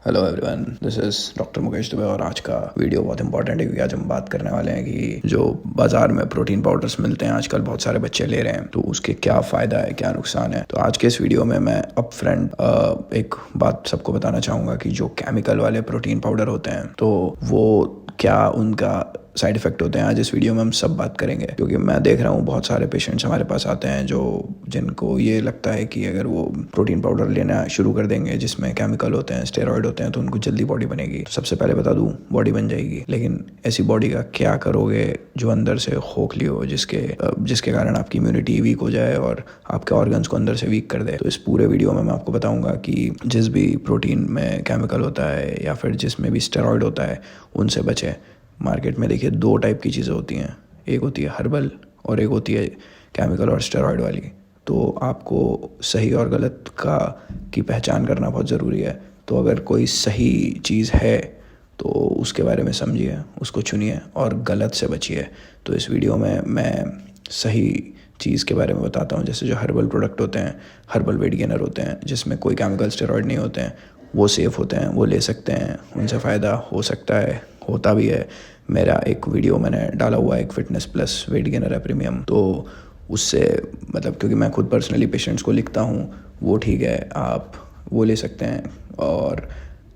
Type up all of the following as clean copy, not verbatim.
Hello everyone, this is doctor Mukesh Dubey और आज का वीडियो बहुत इंपॉर्टेंट है क्योंकि आज हम बात करने वाले हैं कि जो बाज़ार में प्रोटीन पाउडर्स मिलते हैं आजकल बहुत सारे बच्चे ले रहे हैं, तो उसके क्या फ़ायदा है, क्या नुकसान है। तो आज के इस वीडियो में मैं अप फ्रंट एक बात सबको बताना चाहूँगा कि जो केमिकल वाले प्रोटीन पाउडर होते हैं तो वो क्या उनका साइड इफ़ेक्ट होते हैं। आज इस वीडियो में हम सब बात करेंगे क्योंकि मैं देख रहा हूँ बहुत सारे पेशेंट्स हमारे पास आते हैं जो जिनको ये लगता है कि अगर वो प्रोटीन पाउडर लेना शुरू कर देंगे जिसमें केमिकल होते हैं, स्टेरॉइड होते हैं, तो उनको जल्दी बॉडी बनेगी। तो सबसे पहले बता दूँ, बॉडी बन जाएगी, लेकिन ऐसी बॉडी का क्या करोगे जो अंदर से खोखली हो, जिसके कारण आपकी इम्यूनिटी वीक हो जाए और आपके ऑर्गन्स को अंदर से वीक कर दे। तो इस पूरे वीडियो में मैं आपको बताऊंगा कि जिस भी प्रोटीन में केमिकल होता है या फिर जिसमें भी स्टेरॉइड होता है उनसे बचें। मार्केट में देखिए दो टाइप की चीज़ें होती हैं, एक होती है हर्बल और एक होती है केमिकल और स्टेरॉइड वाली। तो आपको सही और गलत की पहचान करना बहुत ज़रूरी है। तो अगर कोई सही चीज़ है तो उसके बारे में समझिए, उसको चुनिए और गलत से बचिए। तो इस वीडियो में मैं सही चीज़ के बारे में बताता हूँ, जैसे जो हर्बल प्रोडक्ट होते हैं, हर्बल वेट गेनर होते हैं जिसमें कोई केमिकल स्टेरॉइड नहीं होते हैं, वो सेफ़ होते हैं, वो ले सकते हैं, उनसे फ़ायदा हो सकता है, होता भी है। मेरा एक वीडियो मैंने डाला हुआ है, एक फिटनेस प्लस वेट गेनर है प्रीमियम, तो उससे मतलब क्योंकि मैं खुद पर्सनली पेशेंट्स को लिखता हूँ, वो ठीक है, आप वो ले सकते हैं। और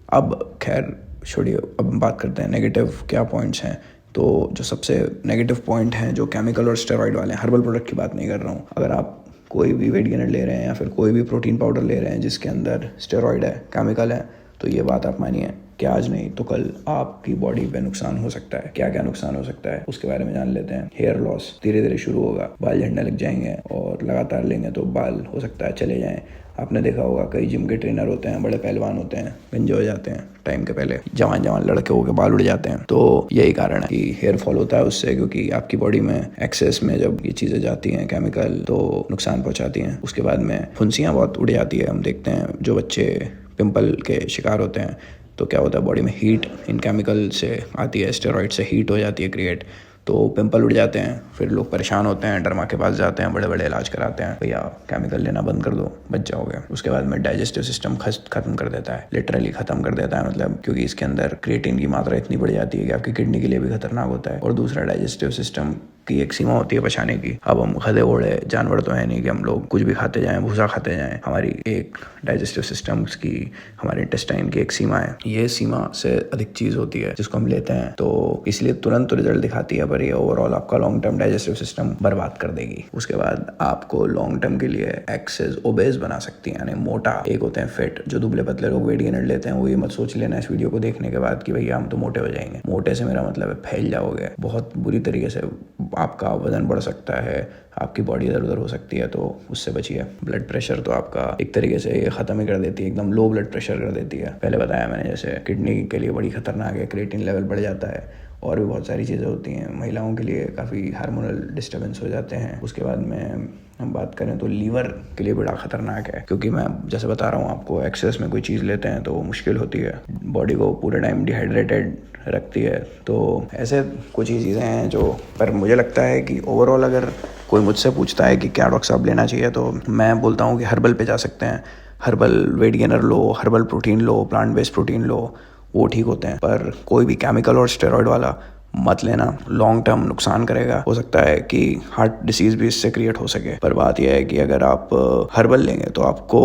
अब खैर छोड़िए, अब हम बात करते हैं नेगेटिव क्या पॉइंट्स हैं। तो जो सबसे नेगेटिव पॉइंट हैं जो केमिकल और स्टेरॉइड वाले हैं, हर्बल प्रोडक्ट की बात नहीं कर रहा हूँ, अगर आप कोई भी वेट गेनर ले रहे हैं या फिर कोई भी प्रोटीन पाउडर ले रहे हैं जिसके अंदर स्टेरॉइड है, केमिकल है, तो ये बात आप मानिए कि आज नहीं तो कल आपकी बॉडी पे नुकसान हो सकता है। क्या क्या नुकसान हो सकता है उसके बारे में जान लेते हैं। हेयर लॉस धीरे धीरे शुरू होगा, बाल झड़ने लग जाएंगे और लगातार लेंगे तो बाल हो सकता है चले जाएं। आपने देखा होगा कई जिम के ट्रेनर होते हैं, बड़े पहलवान होते हैं, गंजे हो जाते हैं टाइम के पहले, जवान लड़के होकर बाल उड़ जाते हैं। तो यही कारण है कि हेयर फॉल होता है उससे, क्योंकि आपकी बॉडी में एक्सेस में जब ये चीज़ें जाती हैं केमिकल तो नुकसान पहुंचाती हैं। उसके बाद में फुंसियाँ बहुत उड़ जाती है। हम देखते हैं जो बच्चे पिंपल के शिकार होते हैं तो क्या होता है, बॉडी में हीट इन केमिकल से आती है, स्टेरॉइड से हीट हो जाती है क्रिएट, तो पिंपल उड़ जाते हैं। फिर लोग परेशान होते हैं, डरमा के पास जाते हैं, बड़े बड़े इलाज कराते हैं, भैया केमिकल लेना बंद कर दो, बच जाओगे। उसके बाद में डाइजेस्टिव सिस्टम खत्म कर देता है, लिटरली खत्म कर देता है, मतलब क्योंकि इसके अंदर क्रिएटिन की मात्रा इतनी बढ़ जाती है कि आपकी किडनी के लिए भी खतरनाक होता है। और दूसरा, डाइजेस्टिव सिस्टम की एक सीमा होती है पचाने की। अब हम गधे घोड़े जानवर तो है नहीं कि हम लोग कुछ भी खाते जाएं, भूसा खाते जाएं। हमारी एक डाइजेस्टिव सिस्टम्स की, हमारे इंटेस्टाइन की एक सीमा है, ये सीमा से अधिक चीज़ होती है जिसको हम लेते हैं, तो इसलिए तुरंत तो रिजल्ट दिखाती है, पर ये ओवरऑल आपका लॉन्ग टर्म डाइजेस्टिव सिस्टम बर्बाद कर देगी। उसके बाद आपको लॉन्ग टर्म के लिए एक्सेस ओबेस बना सकती है, यानी मोटा। एक होते हैं फिट, जो दुबले पतले लोग वेट गेनर लेते हैं, वो ये मत सोच लेना इस वीडियो को देखने के बाद कि भैया हम तो मोटे हो जाएंगे। मोटे से मेरा मतलब है फैल जाओगे, बहुत बुरी तरीके से आपका वजन बढ़ सकता है, आपकी बॉडी इधर उधर हो सकती है, तो उससे बचिए। ब्लड प्रेशर तो आपका एक तरीके से ये ख़त्म ही कर देती है, एकदम लो ब्लड प्रेशर कर देती है। पहले बताया मैंने, जैसे किडनी के लिए बड़ी खतरनाक है, क्रिएटिन लेवल बढ़ जाता है, और भी बहुत सारी चीज़ें होती हैं। महिलाओं के लिए काफ़ी हार्मोनल डिस्टर्बेंस हो जाते हैं। उसके बाद में हम बात करें तो लीवर के लिए बड़ा ख़तरनाक है, क्योंकि मैं जैसे बता रहा हूँ आपको, एक्सेस में कोई चीज़ लेते हैं तो मुश्किल होती है, बॉडी को पूरे टाइम डिहाइड्रेटेड रखती है। तो ऐसे कुछ ही चीज़ें हैं जो, पर मुझे लगता है कि ओवरऑल अगर कोई मुझसे पूछता है कि क्या डॉक्टर साहब लेना चाहिए, तो मैं बोलता हूँ कि हर्बल पे जा सकते हैं। हर्बल वेट गेनर लो, हर्बल प्रोटीन लो, प्लांट बेस्ड प्रोटीन लो, वो ठीक होते हैं। पर कोई भी केमिकल और स्टेरॉइड वाला मत लेना, लॉन्ग टर्म नुकसान करेगा। हो सकता है कि हार्ट डिसीज़ भी इससे क्रिएट हो सके। पर बात यह है कि अगर आप हर्बल लेंगे तो आपको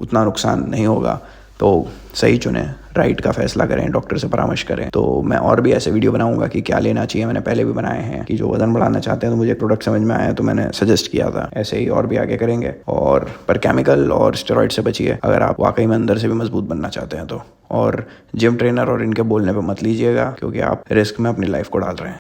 उतना नुकसान नहीं होगा। तो सही चुने, राइट का फैसला करें, डॉक्टर से परामर्श करें। तो मैं और भी ऐसे वीडियो बनाऊंगा कि क्या लेना चाहिए। मैंने पहले भी बनाए हैं कि जो वजन बढ़ाना चाहते हैं तो मुझे प्रोडक्ट समझ में आया तो मैंने सजेस्ट किया था, ऐसे ही और भी आगे करेंगे। और पर केमिकल और स्टेरॉइड से बचिए अगर आप वाकई में अंदर से भी मजबूत बनना चाहते हैं तो। और जिम ट्रेनर और इनके बोलने पर मत लीजिएगा, क्योंकि आप रिस्क में अपनी लाइफ को डाल रहे हैं।